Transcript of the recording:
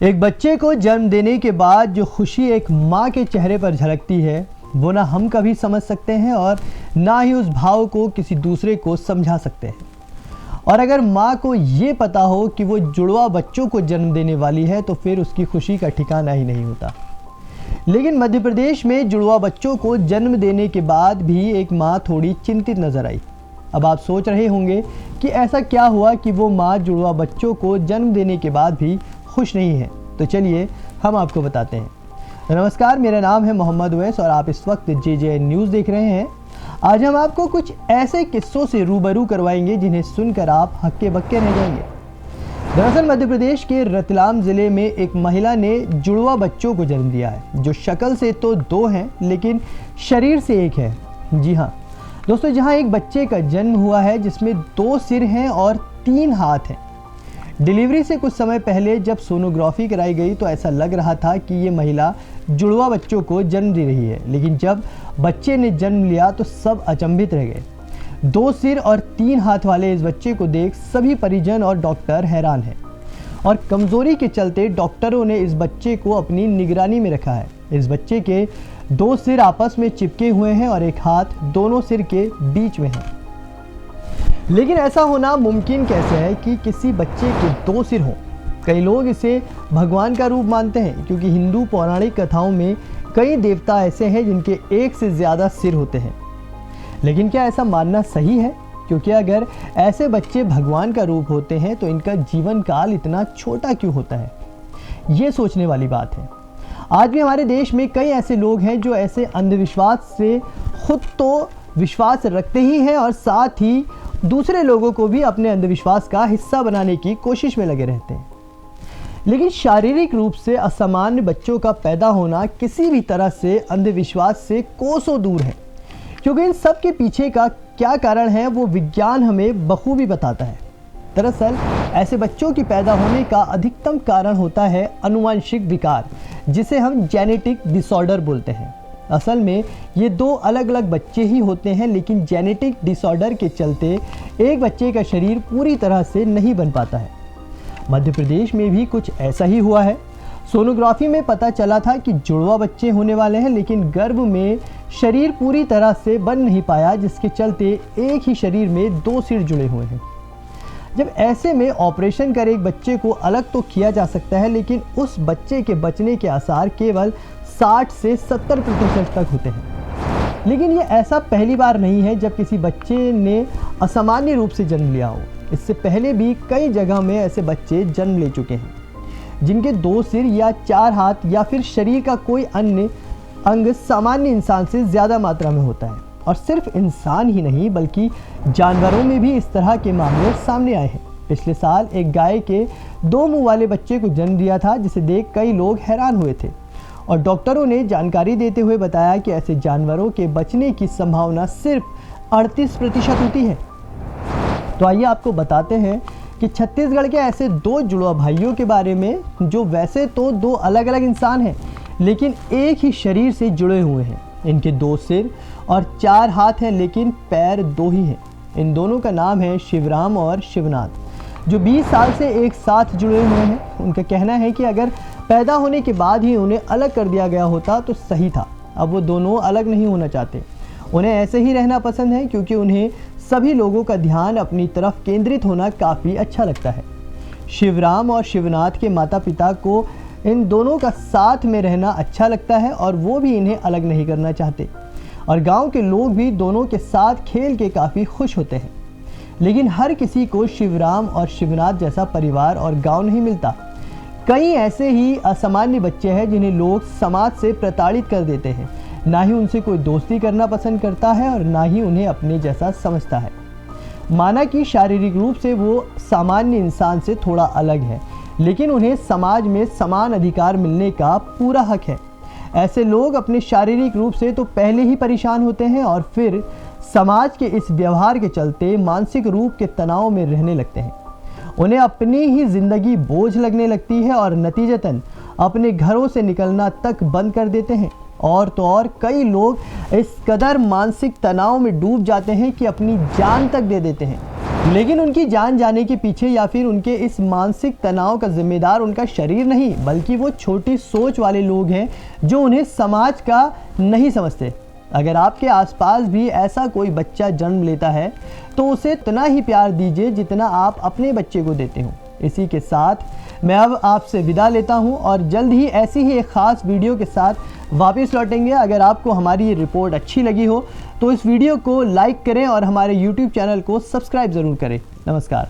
एक बच्चे को जन्म देने के बाद जो खुशी एक माँ के चेहरे पर झलकती है वो ना हम कभी समझ सकते हैं और ना ही उस भाव को किसी दूसरे को समझा सकते हैं। और अगर माँ को ये पता हो कि वो जुड़वा बच्चों को जन्म देने वाली है तो फिर उसकी खुशी का ठिकाना ही नहीं होता। लेकिन मध्य प्रदेश में जुड़वा बच्चों को जन्म देने के बाद भी एक माँ थोड़ी चिंतित नजर आई। अब आप सोच रहे होंगे कि ऐसा क्या हुआ कि वो माँ जुड़वा बच्चों को जन्म देने के बाद भी खुश नहीं है। तो चलिए हम आपको बताते हैं। नमस्कार, मेरा नाम है मोहम्मद उवैस और आप इस वक्त JJN न्यूज़ देख रहे हैं। आज हम आपको कुछ ऐसे किस्सों से रूबरू करवाएंगे जिन्हें सुनकर आप हक्के बक्के रह जाएंगे। दरअसल मध्य प्रदेश के रतलाम ज़िले में एक महिला ने जुड़वा बच्चों को जन्म दिया है, जो शक्ल से तो दो हैं लेकिन शरीर से एक है। जी हाँ दोस्तों, जहाँ एक बच्चे का जन्म हुआ है जिसमें 2 सिर हैं और 3 हाथ हैं। डिलीवरी से कुछ समय पहले जब सोनोग्राफी कराई गई तो ऐसा लग रहा था कि ये महिला जुड़वा बच्चों को जन्म दे रही है, लेकिन जब बच्चे ने जन्म लिया तो सब अचंभित रह गए। 2 सिर और 3 हाथ वाले इस बच्चे को देख सभी परिजन और डॉक्टर हैरान हैं और कमज़ोरी के चलते डॉक्टरों ने इस बच्चे को अपनी निगरानी में रखा है। इस बच्चे के 2 सिर आपस में चिपके हुए हैं और एक हाथ दोनों सिर के बीच में है। लेकिन ऐसा होना मुमकिन कैसे है कि किसी बच्चे के 2 सिर हों? कई लोग इसे भगवान का रूप मानते हैं, क्योंकि हिंदू पौराणिक कथाओं में कई देवता ऐसे हैं जिनके 1 से ज़्यादा सिर होते हैं। लेकिन क्या ऐसा मानना सही है? क्योंकि अगर ऐसे बच्चे भगवान का रूप होते हैं तो इनका जीवन काल इतना छोटा क्यों होता है? ये सोचने वाली बात है। आज भी हमारे देश में कई ऐसे लोग हैं जो ऐसे अंधविश्वास से खुद तो विश्वास रखते ही हैं और साथ ही दूसरे लोगों को भी अपने अंधविश्वास का हिस्सा बनाने की कोशिश में लगे रहते हैं। लेकिन शारीरिक रूप से असामान्य बच्चों का पैदा होना किसी भी तरह से अंधविश्वास से कोसों दूर है, क्योंकि इन सब के पीछे का क्या कारण है वो विज्ञान हमें बखूबी बताता है। दरअसल ऐसे बच्चों की पैदा होने का अधिकतम कारण होता है आनुवंशिक विकार, जिसे हम जेनेटिक डिसऑर्डर बोलते हैं। असल में ये 2 अलग अलग बच्चे ही होते हैं, लेकिन जेनेटिक डिसऑर्डर के चलते एक बच्चे का शरीर पूरी तरह से नहीं बन पाता है। मध्य प्रदेश में भी कुछ ऐसा ही हुआ है। सोनोग्राफी में पता चला था कि जुड़वा बच्चे होने वाले हैं, लेकिन गर्भ में शरीर पूरी तरह से बन नहीं पाया, जिसके चलते एक ही शरीर में 2 सिर जुड़े हुए हैं। जब ऐसे में ऑपरेशन कर एक बच्चे को अलग तो किया जा सकता है, लेकिन उस बच्चे के बचने के आसार केवल 60 से 70% तक होते हैं। लेकिन ये ऐसा पहली बार नहीं है जब किसी बच्चे ने असामान्य रूप से जन्म लिया हो। इससे पहले भी कई जगह में ऐसे बच्चे जन्म ले चुके हैं जिनके 2 सिर या 4 हाथ या फिर शरीर का कोई अन्य अंग सामान्य इंसान से ज़्यादा मात्रा में होता है। और सिर्फ इंसान ही नहीं बल्कि जानवरों में भी इस तरह के मामले सामने आए हैं। पिछले साल एक गाय के 2 मुंह वाले बच्चे को जन्म दिया था, जिसे देख कई लोग हैरान हुए थे और डॉक्टरों ने जानकारी देते हुए बताया कि ऐसे जानवरों के बचने की संभावना सिर्फ 38% होती है। तो आइए आपको बताते हैं कि छत्तीसगढ़ के ऐसे 2 जुड़वा भाइयों के बारे में, जो वैसे तो 2 अलग अलग इंसान हैं लेकिन एक ही शरीर से जुड़े हुए हैं। इनके 2 सिर और 4 हाथ हैं, लेकिन पैर 2 ही हैं। इन दोनों का नाम है शिवराम और शिवनाथ, जो 20 साल से एक साथ जुड़े हुए हैं। उनका कहना है कि अगर पैदा होने के बाद ही उन्हें अलग कर दिया गया होता तो सही था। अब वो दोनों अलग नहीं होना चाहते, उन्हें ऐसे ही रहना पसंद है, क्योंकि उन्हें सभी लोगों का ध्यान अपनी तरफ केंद्रित होना काफ़ी अच्छा लगता है। शिवराम और शिवनाथ के माता पिता को इन दोनों का साथ में रहना अच्छा लगता है और वो भी इन्हें अलग नहीं करना चाहते। और गांव के लोग भी दोनों के साथ खेल के काफ़ी खुश होते हैं। लेकिन हर किसी को शिवराम और शिवनाथ जैसा परिवार और गांव नहीं मिलता। कई ऐसे ही असामान्य बच्चे हैं जिन्हें लोग समाज से प्रताड़ित कर देते हैं। ना ही उनसे कोई दोस्ती करना पसंद करता है और ना ही उन्हें अपने जैसा समझता है। माना कि शारीरिक रूप से वो सामान्य इंसान से थोड़ा अलग है, लेकिन उन्हें समाज में समान अधिकार मिलने का पूरा हक है। ऐसे लोग अपने शारीरिक रूप से तो पहले ही परेशान होते हैं और फिर समाज के इस व्यवहार के चलते मानसिक रूप के तनाव में रहने लगते हैं। उन्हें अपनी ही जिंदगी बोझ लगने लगती है और नतीजतन अपने घरों से निकलना तक बंद कर देते हैं। और तो और कई लोग इस कदर मानसिक तनाव में डूब जाते हैं कि अपनी जान तक दे देते हैं। लेकिन उनकी जान जाने के पीछे या फिर उनके इस मानसिक तनाव का जिम्मेदार उनका शरीर नहीं, बल्कि वो छोटी सोच वाले लोग हैं जो उन्हें समाज का नहीं समझते। अगर आपके आसपास भी ऐसा कोई बच्चा जन्म लेता है तो उसे उतना ही प्यार दीजिए जितना आप अपने बच्चे को देते हो। इसी के साथ मैं अब आपसे विदा लेता हूं और जल्द ही ऐसी ही एक ख़ास वीडियो के साथ वापस लौटेंगे। अगर आपको हमारी ये रिपोर्ट अच्छी लगी हो तो इस वीडियो को लाइक करें और हमारे YouTube चैनल को सब्सक्राइब ज़रूर करें। नमस्कार।